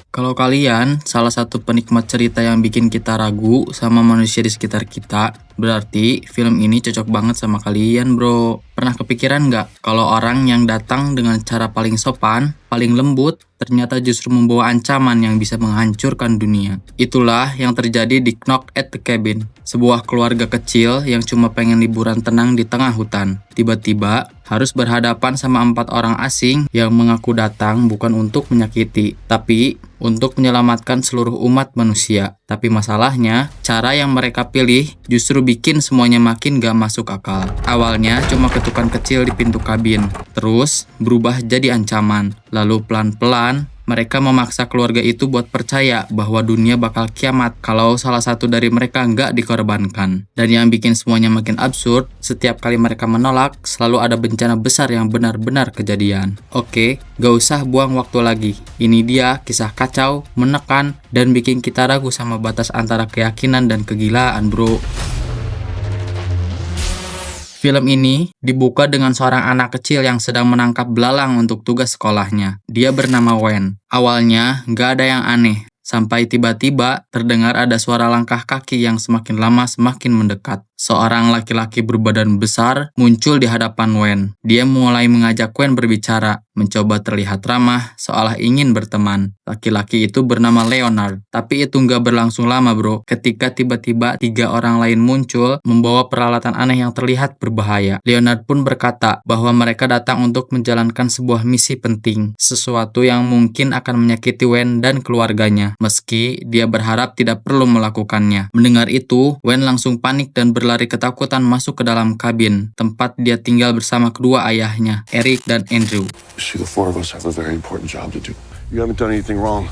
Kalau kalian salah satu penikmat cerita yang bikin kita ragu sama manusia di sekitar kita, berarti film ini cocok banget sama kalian, bro. Pernah kepikiran nggak kalau orang yang datang dengan cara paling sopan, paling lembut, ternyata justru membawa ancaman yang bisa menghancurkan dunia? Itulah yang terjadi di Knock at the Cabin, sebuah keluarga kecil yang cuma pengen liburan tenang di tengah hutan. Tiba-tiba harus berhadapan sama 4 orang asing yang mengaku datang bukan untuk menyakiti, tapi untuk menyelamatkan seluruh umat manusia. Tapi masalahnya, cara yang mereka pilih justru bikin semuanya makin gak masuk akal. Awalnya cuma ketukan kecil di pintu kabin, terus berubah jadi ancaman. Lalu pelan-pelan, mereka memaksa keluarga itu buat percaya bahwa dunia bakal kiamat kalau salah satu dari mereka nggak dikorbankan. Dan yang bikin semuanya makin absurd, setiap kali mereka menolak, selalu ada bencana besar yang benar-benar kejadian. Oke, gak usah buang waktu lagi. Ini dia kisah kacau, menekan, dan bikin kita ragu sama batas antara keyakinan dan kegilaan, bro. Film ini dibuka dengan seorang anak kecil yang sedang menangkap belalang untuk tugas sekolahnya. Dia bernama Wen. Awalnya nggak ada yang aneh, sampai tiba-tiba terdengar ada suara langkah kaki yang semakin lama semakin mendekat. Seorang laki-laki berbadan besar muncul di hadapan Wen. Dia mulai mengajak Wen berbicara, mencoba terlihat ramah, seolah ingin berteman. Laki-laki itu bernama Leonard, tapi itu nggak berlangsung lama, bro. Ketika tiba-tiba 3 orang lain muncul, membawa peralatan aneh yang terlihat berbahaya. Leonard pun berkata bahwa mereka datang untuk menjalankan sebuah misi penting, sesuatu yang mungkin akan menyakiti Wen dan keluarganya, meski dia berharap tidak perlu melakukannya. Mendengar itu, Wen langsung panik dan berlari ketakutan masuk ke dalam kabin, tempat dia tinggal bersama kedua ayahnya, Eric dan Andrew. See, the 4 of us have a very important job to do. You haven't done anything wrong.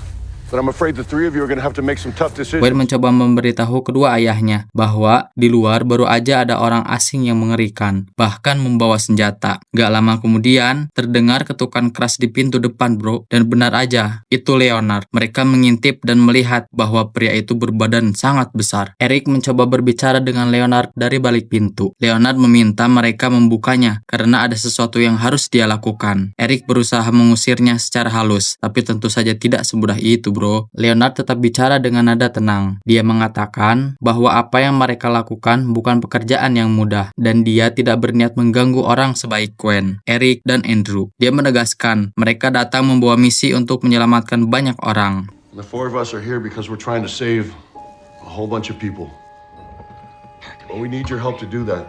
But I'm afraid the 3 of you are going to have to make some tough decisions. Wen mencoba memberitahu kedua ayahnya bahwa di luar baru aja ada orang asing yang mengerikan, bahkan membawa senjata. Gak lama kemudian, terdengar ketukan keras di pintu depan, bro. Dan benar aja, itu Leonard. Mereka mengintip dan melihat bahwa pria itu berbadan sangat besar. Eric mencoba berbicara dengan Leonard dari balik pintu. Leonard meminta mereka membukanya karena ada sesuatu yang harus dia lakukan. Eric berusaha mengusirnya secara halus, tapi tentu saja tidak semudah itu, bro. Leonard tetap bicara dengan nada tenang. Dia mengatakan bahwa apa yang mereka lakukan bukan pekerjaan yang mudah, dan dia tidak berniat mengganggu orang sebaik Wen, Eric, dan Andrew. Dia menegaskan mereka datang membawa misi untuk menyelamatkan banyak orang. The 4 of us are here because we're trying to save a whole bunch of people. But we need your help to do that.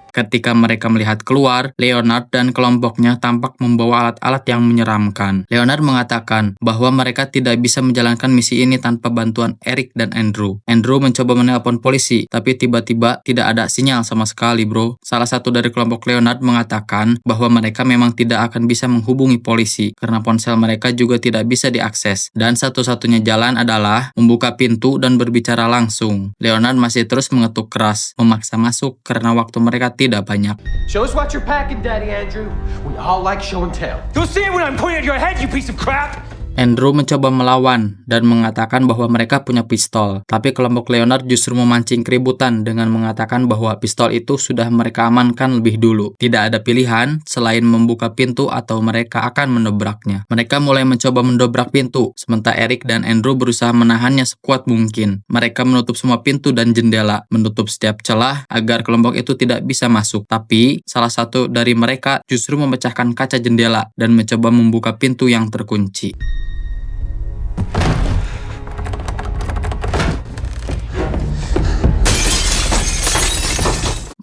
Ketika mereka melihat keluar, Leonard dan kelompoknya tampak membawa alat-alat yang menyeramkan. Leonard mengatakan bahwa mereka tidak bisa menjalankan misi ini tanpa bantuan Eric dan Andrew. Andrew mencoba menelpon polisi, tapi tiba-tiba tidak ada sinyal sama sekali, bro. Salah satu dari kelompok Leonard mengatakan bahwa mereka memang tidak akan bisa menghubungi polisi, karena ponsel mereka juga tidak bisa diakses. Dan satu-satunya jalan adalah membuka pintu dan berbicara langsung. Leonard masih terus mengetuk keras, memaksa masuk karena waktu mereka tidak banyak. Show us what you're packing, Daddy Andrew. We all like show and tell. You'll see it when I'm pointing at your head, you piece of crap! Andrew mencoba melawan dan mengatakan bahwa mereka punya pistol, tapi kelompok Leonard justru memancing keributan dengan mengatakan bahwa pistol itu sudah mereka amankan lebih dulu. Tidak ada pilihan selain membuka pintu atau mereka akan mendobraknya. Mereka mulai mencoba mendobrak pintu, sementara Eric dan Andrew berusaha menahannya sekuat mungkin. Mereka menutup semua pintu dan jendela, menutup setiap celah agar kelompok itu tidak bisa masuk. Tapi salah satu dari mereka justru memecahkan kaca jendela dan mencoba membuka pintu yang terkunci.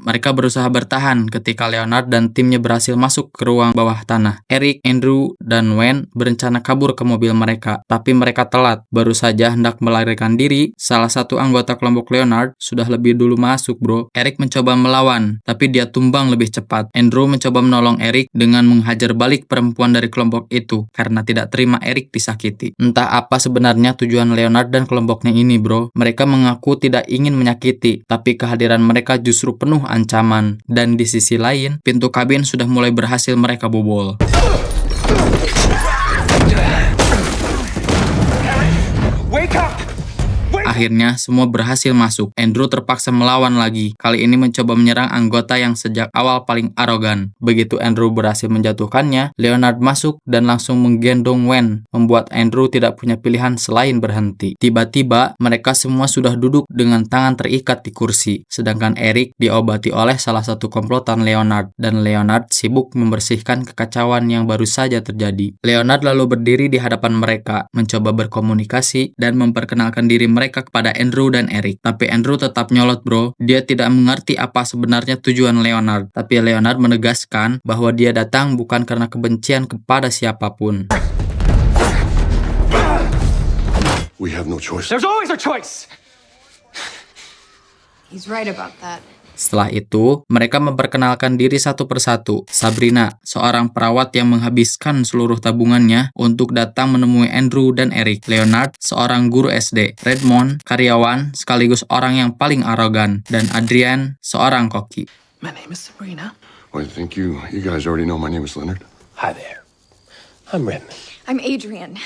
Mereka berusaha bertahan ketika Leonard dan timnya berhasil masuk ke ruang bawah tanah. Eric, Andrew, dan Wen berencana kabur ke mobil mereka, tapi mereka telat. Baru saja hendak melarikan diri, salah satu anggota kelompok Leonard sudah lebih dulu masuk, bro. Eric mencoba melawan, tapi dia tumbang lebih cepat. Andrew mencoba menolong Eric dengan menghajar balik perempuan dari kelompok itu karena tidak terima Eric disakiti. Entah apa sebenarnya tujuan Leonard dan kelompoknya ini, bro. Mereka mengaku tidak ingin menyakiti, tapi kehadiran mereka justru penuh ancaman. Dan di sisi lain, pintu kabin sudah mulai berhasil mereka bobol. Akhirnya, semua berhasil masuk. Andrew terpaksa melawan lagi. Kali ini mencoba menyerang anggota yang sejak awal paling arogan. Begitu Andrew berhasil menjatuhkannya, Leonard masuk dan langsung menggendong Wen, membuat Andrew tidak punya pilihan selain berhenti. Tiba-tiba, mereka semua sudah duduk dengan tangan terikat di kursi, sedangkan Eric diobati oleh salah satu komplotan Leonard, dan Leonard sibuk membersihkan kekacauan yang baru saja terjadi. Leonard lalu berdiri di hadapan mereka, mencoba berkomunikasi dan memperkenalkan diri mereka kepada Andrew dan Eric. Tapi Andrew tetap nyolot bro, dia tidak mengerti apa sebenarnya tujuan Leonard. Tapi Leonard menegaskan bahwa dia datang bukan karena kebencian kepada siapapun. We have no choice. There's always a choice! He's right about that. Setelah itu, mereka memperkenalkan diri satu persatu. Sabrina, seorang perawat yang menghabiskan seluruh tabungannya untuk datang menemui Andrew dan Eric. Leonard, seorang guru SD. Redmond, karyawan sekaligus orang yang paling arogan. Dan Adrian, seorang koki. My name is Sabrina. Well, I think you guys already know my name is Leonard. Hi there. I'm Redmond. I'm Adrian.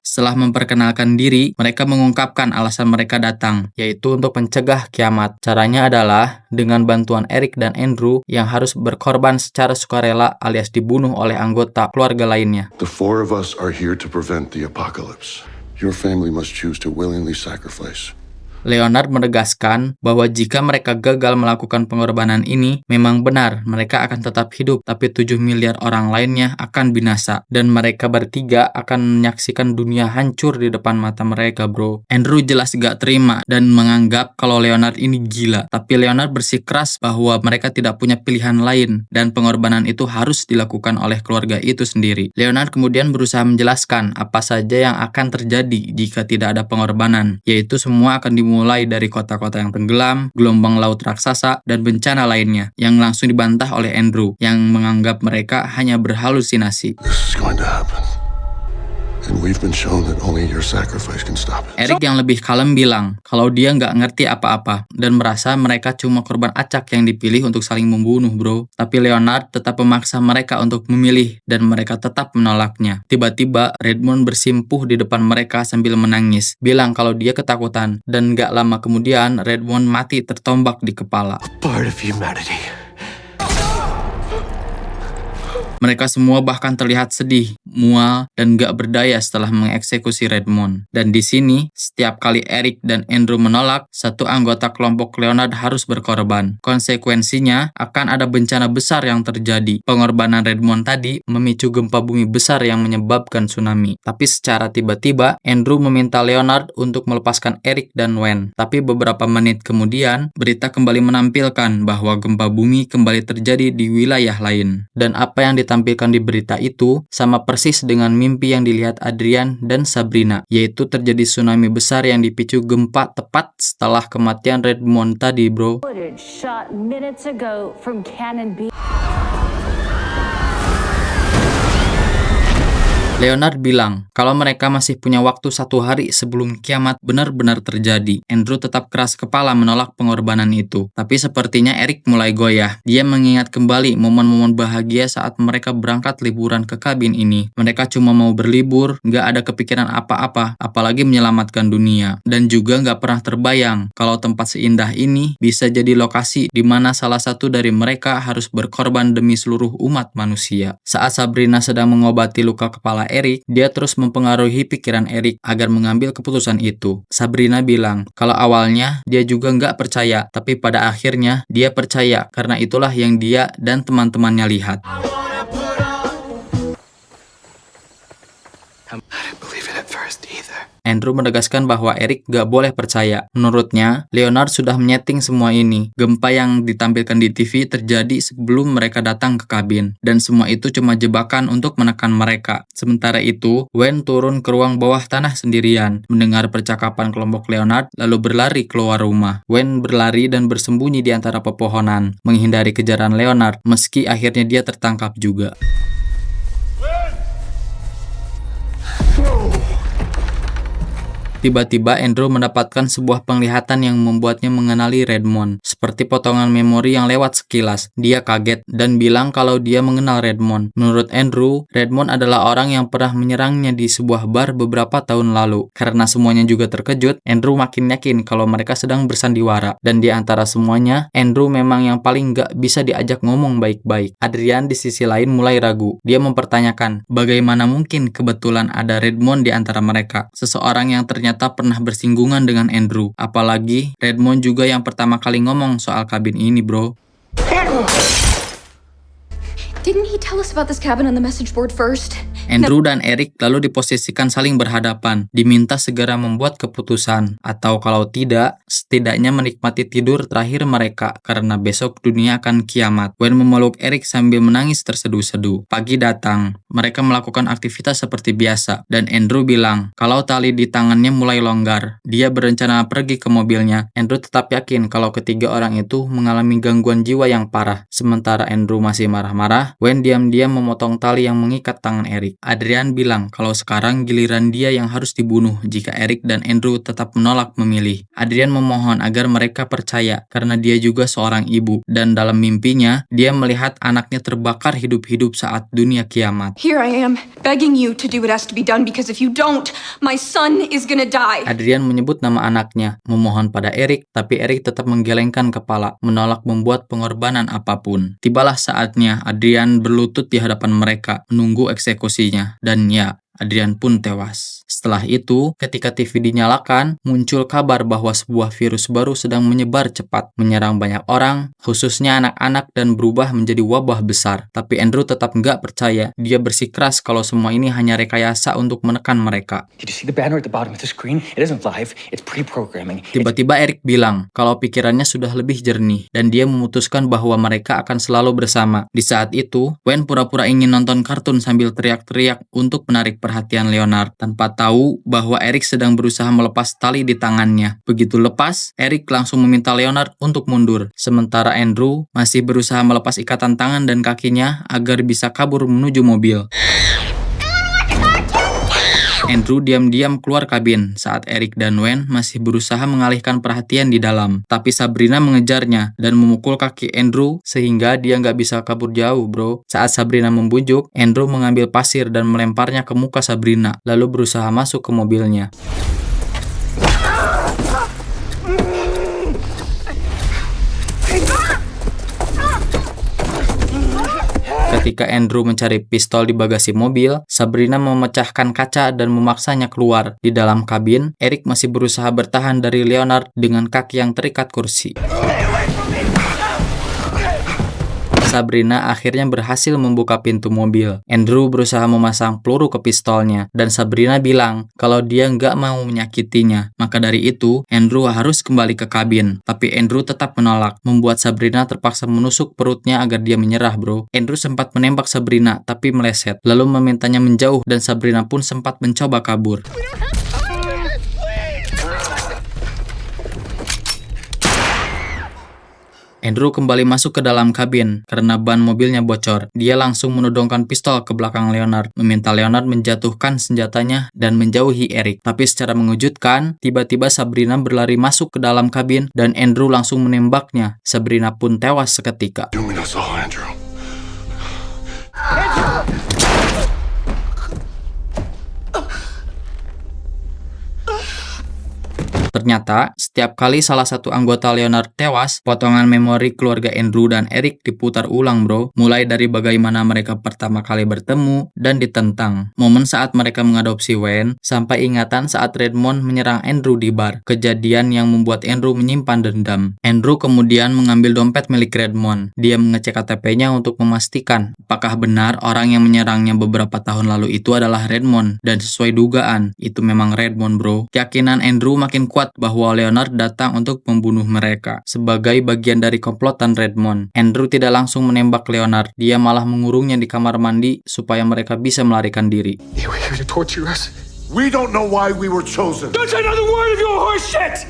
Setelah memperkenalkan diri, mereka mengungkapkan alasan mereka datang, yaitu untuk mencegah kiamat. Caranya adalah dengan bantuan Eric dan Andrew yang harus berkorban secara sukarela alias dibunuh oleh anggota keluarga lainnya. The four of us are here to prevent the apocalypse. Your family must choose to willingly sacrifice. Leonard menegaskan bahwa jika mereka gagal melakukan pengorbanan ini, memang benar mereka akan tetap hidup, tapi 7 miliar orang lainnya akan binasa, dan mereka bertiga akan menyaksikan dunia hancur di depan mata mereka bro. Andrew jelas gak terima dan menganggap kalau Leonard ini gila, tapi Leonard bersikeras bahwa mereka tidak punya pilihan lain, dan pengorbanan itu harus dilakukan oleh keluarga itu sendiri. Leonard kemudian berusaha menjelaskan apa saja yang akan terjadi jika tidak ada pengorbanan, yaitu semua akan dimulai dari kota-kota yang tenggelam, gelombang laut raksasa, dan bencana lainnya, yang langsung dibantah oleh Andrew, yang menganggap mereka hanya berhalusinasi. This is going to happen. And we've been shown that only your sacrifice can stop it. Eric yang lebih kalem bilang kalau dia nggak ngerti apa-apa dan merasa mereka cuma korban acak yang dipilih untuk saling membunuh bro. Tapi Leonard tetap memaksa mereka untuk memilih dan mereka tetap menolaknya. Tiba-tiba Redmond bersimpuh di depan mereka sambil menangis, bilang kalau dia ketakutan, dan nggak lama kemudian Redmond mati tertombak di kepala. Part of humanity. Mereka semua bahkan terlihat sedih, mual, dan gak berdaya setelah mengeksekusi Redmond. Dan di sini, setiap kali Eric dan Andrew menolak, satu anggota kelompok Leonard harus berkorban. Konsekuensinya, akan ada bencana besar yang terjadi. Pengorbanan Redmond tadi memicu gempa bumi besar yang menyebabkan tsunami. Tapi secara tiba-tiba, Andrew meminta Leonard untuk melepaskan Eric dan Wen. Tapi beberapa menit kemudian, berita kembali menampilkan bahwa gempa bumi kembali terjadi di wilayah lain. Dan apa yang ditampilkan di berita itu sama persis dengan mimpi yang dilihat Adrian dan Sabrina, yaitu terjadi tsunami besar yang dipicu gempa tepat setelah kematian Redmond tadi bro. Footage shot minutes ago from Cannon Beach. Leonard bilang kalau mereka masih punya waktu 1 hari sebelum kiamat benar-benar terjadi. Andrew tetap keras kepala menolak pengorbanan itu. Tapi sepertinya Eric mulai goyah. Dia mengingat kembali momen-momen bahagia saat mereka berangkat liburan ke kabin ini. Mereka cuma mau berlibur, nggak ada kepikiran apa-apa, apalagi menyelamatkan dunia. Dan juga nggak pernah terbayang kalau tempat seindah ini bisa jadi lokasi di mana salah satu dari mereka harus berkorban demi seluruh umat manusia. Saat Sabrina sedang mengobati luka kepala Eric, dia terus mempengaruhi pikiran Eric agar mengambil keputusan itu. Sabrina bilang kalau awalnya dia juga nggak percaya, tapi pada akhirnya dia percaya karena itulah yang dia dan teman-temannya lihat. I didn't believe it at first either. Andrew menegaskan bahwa Eric gak boleh percaya. Menurutnya, Leonard sudah menyeting semua ini. Gempa yang ditampilkan di TV terjadi sebelum mereka datang ke kabin. Dan semua itu cuma jebakan untuk menekan mereka. Sementara itu, Wen turun ke ruang bawah tanah sendirian. Mendengar percakapan kelompok Leonard, lalu berlari keluar rumah. Wen berlari dan bersembunyi di antara pepohonan, menghindari kejaran Leonard, meski akhirnya dia tertangkap juga. Tiba-tiba Andrew mendapatkan sebuah penglihatan yang membuatnya mengenali Redmond, seperti potongan memori yang lewat sekilas. Dia kaget dan bilang kalau dia mengenal Redmond. Menurut Andrew, Redmond adalah orang yang pernah menyerangnya di sebuah bar beberapa tahun lalu. Karena semuanya juga terkejut, Andrew makin yakin kalau mereka sedang bersandiwara. Dan di antara semuanya, Andrew memang yang paling gak bisa diajak ngomong baik-baik. Adrian di sisi lain mulai ragu. Dia mempertanyakan, bagaimana mungkin kebetulan ada Redmond di antara mereka? Seseorang yang ternyata pernah bersinggungan dengan Andrew. Apalagi, Redmond juga yang pertama kali ngomong soal kabin ini, bro. Didn't he tell us about this cabin on the message board first? Andrew dan Eric lalu diposisikan saling berhadapan, diminta segera membuat keputusan, atau kalau tidak, setidaknya menikmati tidur terakhir mereka, karena besok dunia akan kiamat. Gwen memeluk Eric sambil menangis terseduh-seduh. Pagi datang, mereka melakukan aktivitas seperti biasa, dan Andrew bilang kalau tali di tangannya mulai longgar. Dia berencana pergi ke mobilnya. Andrew tetap yakin kalau ketiga orang itu mengalami gangguan jiwa yang parah. Sementara Andrew masih marah-marah, Gwen diam-diam memotong tali yang mengikat tangan Eric. Adrian bilang kalau sekarang giliran dia yang harus dibunuh jika Eric dan Andrew tetap menolak memilih. Adrian memohon agar mereka percaya karena dia juga seorang ibu, dan dalam mimpinya dia melihat anaknya terbakar hidup-hidup saat dunia kiamat. Here I am, begging you to do what has to be done because if you don't, my son is gonna die. Adrian menyebut nama anaknya, memohon pada Eric, tapi Eric tetap menggelengkan kepala, menolak membuat pengorbanan apapun. Tibalah saatnya Adrian berlutut di hadapan mereka, menunggu eksekusinya, dan ya, Adrian pun tewas. Setelah itu, ketika TV dinyalakan, muncul kabar bahwa sebuah virus baru sedang menyebar cepat, menyerang banyak orang, khususnya anak-anak, dan berubah menjadi wabah besar. Tapi Andrew tetap nggak percaya. Dia bersikeras kalau semua ini hanya rekayasa untuk menekan mereka. Did you see the banner at the bottom of the screen? It isn't live, it's pre-programming. Tiba-tiba Eric bilang kalau pikirannya sudah lebih jernih, dan dia memutuskan bahwa mereka akan selalu bersama. Di saat itu, Gwen pura-pura ingin nonton kartun sambil teriak-teriak untuk menarik perhatian Leonard, tanpa tahu bahwa Eric sedang berusaha melepas tali di tangannya. Begitu lepas, Eric langsung meminta Leonard untuk mundur, sementara Andrew masih berusaha melepas ikatan tangan dan kakinya agar bisa kabur menuju mobil. Andrew diam-diam keluar kabin saat Eric dan Gwen masih berusaha mengalihkan perhatian di dalam. Tapi Sabrina mengejarnya dan memukul kaki Andrew sehingga dia nggak bisa kabur jauh, bro. Saat Sabrina membujuk, Andrew mengambil pasir dan melemparnya ke muka Sabrina, lalu berusaha masuk ke mobilnya. Ketika Andrew mencari pistol di bagasi mobil, Sabrina memecahkan kaca dan memaksanya keluar. Di dalam kabin, Eric masih berusaha bertahan dari Leonard dengan kaki yang terikat kursi. Sabrina akhirnya berhasil membuka pintu mobil. Andrew berusaha memasang peluru ke pistolnya, dan Sabrina bilang kalau dia nggak mau menyakitinya. Maka dari itu, Andrew harus kembali ke kabin. Tapi Andrew tetap menolak, membuat Sabrina terpaksa menusuk perutnya agar dia menyerah, bro. Andrew sempat menembak Sabrina, tapi meleset, lalu memintanya menjauh, dan Sabrina pun sempat mencoba kabur. Andrew kembali masuk ke dalam kabin karena ban mobilnya bocor. Dia langsung menodongkan pistol ke belakang Leonard, meminta Leonard menjatuhkan senjatanya dan menjauhi Eric. Tapi secara mengejutkan, tiba-tiba Sabrina berlari masuk ke dalam kabin dan Andrew langsung menembaknya. Sabrina pun tewas seketika. Doing us all, Andrew. Ternyata, setiap kali salah satu anggota Leonard tewas, potongan memori keluarga Andrew dan Eric diputar ulang, bro. Mulai dari bagaimana mereka pertama kali bertemu dan ditentang. Momen saat mereka mengadopsi Gwen, sampai ingatan saat Redmond menyerang Andrew di bar. Kejadian yang membuat Andrew menyimpan dendam. Andrew kemudian mengambil dompet milik Redmond. Dia mengecek KTP-nya untuk memastikan apakah benar orang yang menyerangnya beberapa tahun lalu itu adalah Redmond. Dan sesuai dugaan, itu memang Redmond, bro. Keyakinan Andrew makin kuat bahwa Leonard datang untuk membunuh mereka sebagai bagian dari komplotan Redmond. Andrew tidak langsung menembak Leonard, dia malah mengurungnya di kamar mandi supaya mereka bisa melarikan diri. They were here to torture us. We don't know why we were chosen. Don't say another word of your horse shit!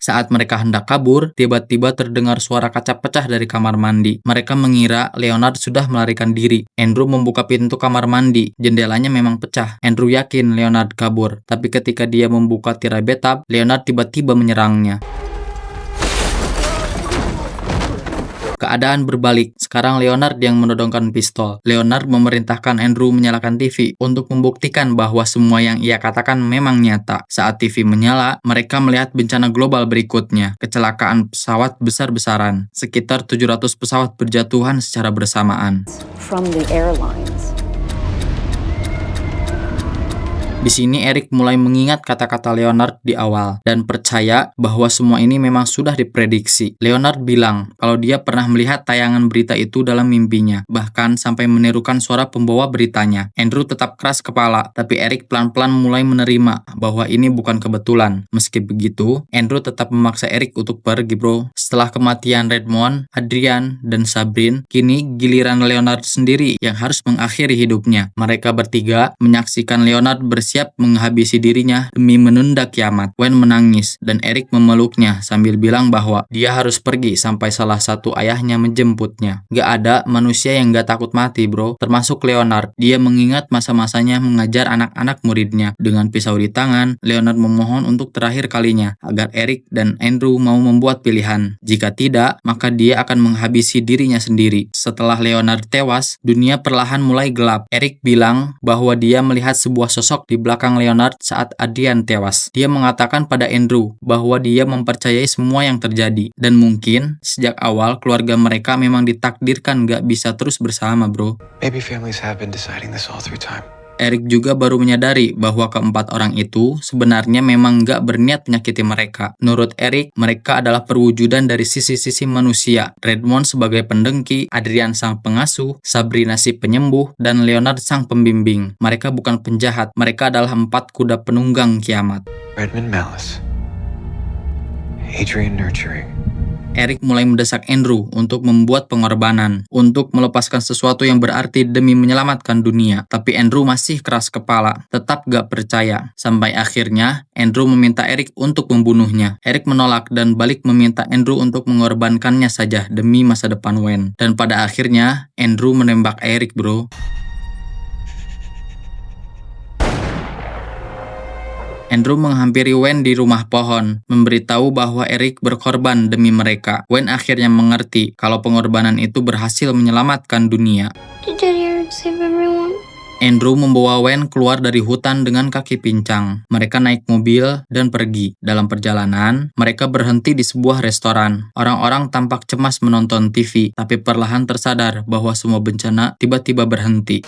Saat mereka hendak kabur, tiba-tiba terdengar suara kaca pecah dari kamar mandi. Mereka mengira Leonard sudah melarikan diri. Andrew membuka pintu kamar mandi. Jendelanya memang pecah. Andrew yakin Leonard kabur. Tapi ketika dia membuka tirai bathtub, Leonard tiba-tiba menyerangnya. Keadaan berbalik. Sekarang Leonard yang menodongkan pistol. Leonard memerintahkan Andrew menyalakan TV untuk membuktikan bahwa semua yang ia katakan memang nyata. Saat TV menyala, mereka melihat bencana global berikutnya. Kecelakaan pesawat besar-besaran. Sekitar 700 pesawat berjatuhan secara bersamaan. From the airlines. Di sini Eric mulai mengingat kata-kata Leonard di awal dan percaya bahwa semua ini memang sudah diprediksi. Leonard bilang kalau dia pernah melihat tayangan berita itu dalam mimpinya, bahkan sampai menirukan suara pembawa beritanya. Andrew tetap keras kepala, tapi Eric pelan-pelan mulai menerima bahwa ini bukan kebetulan. Meski begitu, Andrew tetap memaksa Eric untuk pergi, bro. Setelah kematian Redmond, Adrian, dan Sabrina, kini giliran Leonard sendiri yang harus mengakhiri hidupnya. Mereka bertiga menyaksikan Leonard bersiap menghabisi dirinya demi menunda kiamat. Wen menangis dan Eric memeluknya sambil bilang bahwa dia harus pergi sampai salah satu ayahnya menjemputnya. Gak ada manusia yang gak takut mati, bro. Termasuk Leonard. Dia mengingat masa-masanya mengajar anak-anak muridnya. Dengan pisau di tangan, Leonard memohon untuk terakhir kalinya agar Eric dan Andrew mau membuat pilihan. Jika tidak, maka dia akan menghabisi dirinya sendiri. Setelah Leonard tewas, dunia perlahan mulai gelap. Eric bilang bahwa dia melihat sebuah sosok di belakang Leonard saat Adrian tewas. Dia mengatakan pada Andrew bahwa dia mempercayai semua yang terjadi. Dan mungkin sejak awal keluarga mereka memang ditakdirkan gak bisa terus bersama, bro. Maybe families have been deciding this all through time. Eric juga baru menyadari bahwa keempat orang itu sebenarnya memang gak berniat menyakiti mereka. Menurut Eric, mereka adalah perwujudan dari sisi-sisi manusia. Redmond sebagai pendengki, Adrian sang pengasuh, Sabrina si penyembuh, dan Leonard sang pembimbing. Mereka bukan penjahat, mereka adalah 4 kuda penunggang kiamat. Redmond malice. Adrian nurturing. Eric mulai mendesak Andrew untuk membuat pengorbanan, untuk melepaskan sesuatu yang berarti demi menyelamatkan dunia. Tapi Andrew masih keras kepala, tetap gak percaya. Sampai akhirnya, Andrew meminta Eric untuk membunuhnya. Eric menolak dan balik meminta Andrew untuk mengorbankannya saja demi masa depan Wen. Dan pada akhirnya, Andrew menembak Eric, bro. Andrew menghampiri Wen di rumah pohon, memberitahu bahwa Eric berkorban demi mereka. Wen akhirnya mengerti kalau pengorbanan itu berhasil menyelamatkan dunia. Did Daddy save everyone? Andrew membawa Wen keluar dari hutan dengan kaki pincang. Mereka naik mobil dan pergi. Dalam perjalanan, mereka berhenti di sebuah restoran. Orang-orang tampak cemas menonton TV, tapi perlahan tersadar bahwa semua bencana tiba-tiba berhenti.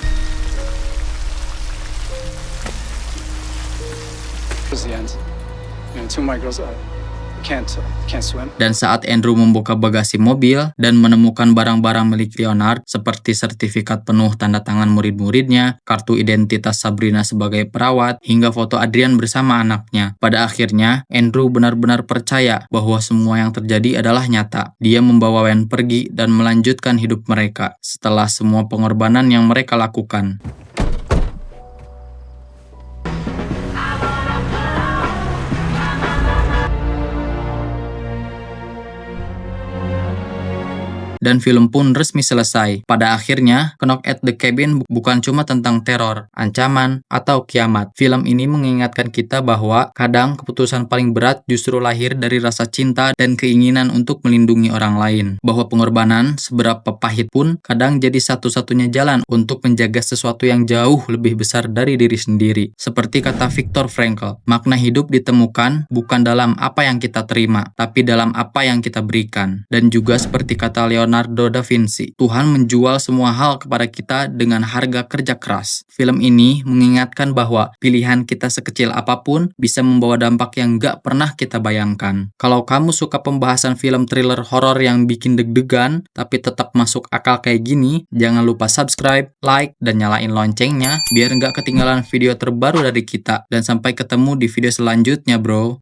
Dan saat Andrew membuka bagasi mobil dan menemukan barang-barang milik Leonard seperti sertifikat penuh tanda tangan murid-muridnya, kartu identitas Sabrina sebagai perawat, hingga foto Adrian bersama anaknya. Pada akhirnya, Andrew benar-benar percaya bahwa semua yang terjadi adalah nyata. Dia membawa Wen pergi dan melanjutkan hidup mereka setelah semua pengorbanan yang mereka lakukan. Dan film pun resmi selesai. Pada akhirnya, Knock at the Cabin bukan cuma tentang teror, ancaman, atau kiamat. Film ini mengingatkan kita bahwa kadang keputusan paling berat justru lahir dari rasa cinta dan keinginan untuk melindungi orang lain. Bahwa pengorbanan, seberapa pahit pun, kadang jadi satu-satunya jalan untuk menjaga sesuatu yang jauh lebih besar dari diri sendiri. Seperti kata Viktor Frankl, makna hidup ditemukan bukan dalam apa yang kita terima, tapi dalam apa yang kita berikan. Dan juga seperti kata Leonardo da Vinci, Tuhan menjual semua hal kepada kita dengan harga kerja keras. Film ini mengingatkan bahwa pilihan kita sekecil apapun bisa membawa dampak yang gak pernah kita bayangkan. Kalau kamu suka pembahasan film thriller horor yang bikin deg-degan, tapi tetap masuk akal kayak gini, jangan lupa subscribe, like, dan nyalain loncengnya biar gak ketinggalan video terbaru dari kita. Dan sampai ketemu di video selanjutnya, bro.